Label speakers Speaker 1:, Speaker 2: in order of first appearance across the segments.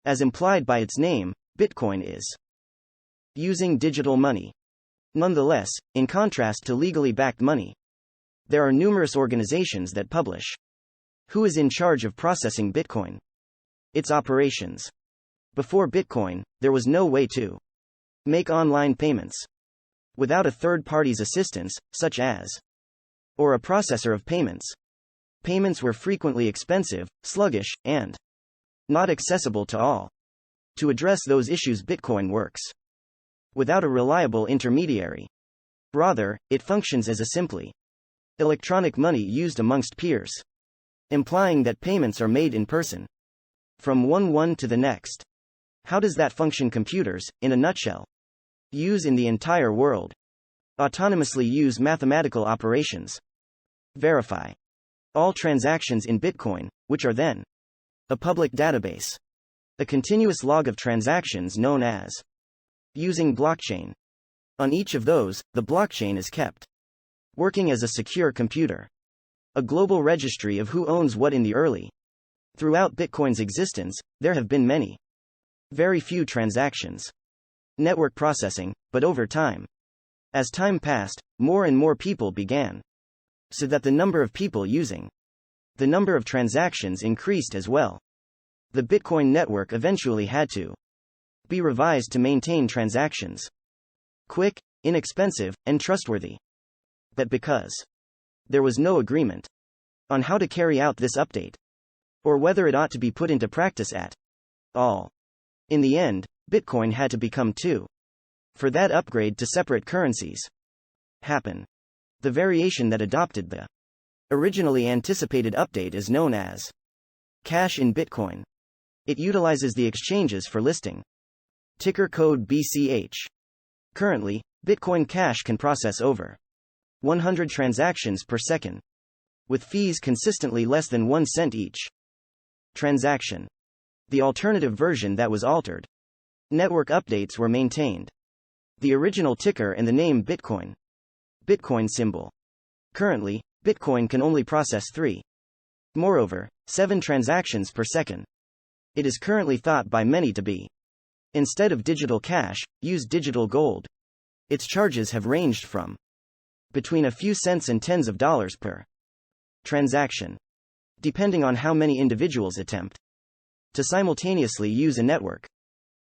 Speaker 1: As implied by its name, Bitcoin is using digital money. Nonetheless, in contrast to legally backed money, there are numerous organizations that publish who is in charge of processing Bitcoin, its operations. Before Bitcoin, there was no way to make online payments without a third party's assistance, such as or a processor of payments. Payments were frequently expensive, sluggish, and not accessible to all. To address those issues, Bitcoin works without a reliable intermediary. Rather, it functions as a simply electronic money used amongst peers, implying that payments are made in person from one to the next. How does that function? Computers, in a nutshell, use in the entire world autonomously use mathematical operations, verify all transactions in Bitcoin, which are then a public database, a continuous log of transactions known as using blockchain. On each of those, the blockchain is kept working as a secure computer, a global registry of who owns what. In the early throughout Bitcoin's existence, there have been very few transactions, network processing, but over time, as time passed, more and more people began, so that the number of people using the number of transactions increased as well. The Bitcoin network eventually had to be revised to maintain transactions quick, inexpensive, and trustworthy. But because there was no agreement on how to carry out this update, or whether it ought to be put into practice at all, in the end, Bitcoin had to become for that upgrade to separate currencies happen. The variation that adopted the originally anticipated update is known as Cash in Bitcoin. It utilizes the exchanges for listing ticker code BCH. Currently, Bitcoin Cash can process over 100 transactions per second, with fees consistently less than 1 cent each transaction. The alternative version that was altered, network updates were maintained. The original ticker and the name Bitcoin symbol. Currently, Bitcoin can only process 3. Moreover, 7 transactions per second. It is currently thought by many to be, instead of digital cash, use digital gold. Its charges have ranged from between a few cents and tens of dollars per transaction, depending on how many individuals attempt to simultaneously use a network.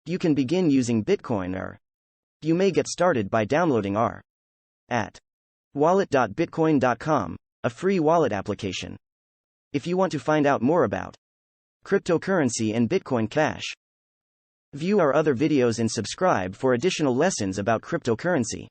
Speaker 1: You can begin using Bitcoin, or you may get started by downloading our at wallet.bitcoin.com, a free wallet application. If you want to find out more about cryptocurrency and Bitcoin Cash, view our other videos and subscribe for additional lessons about cryptocurrency.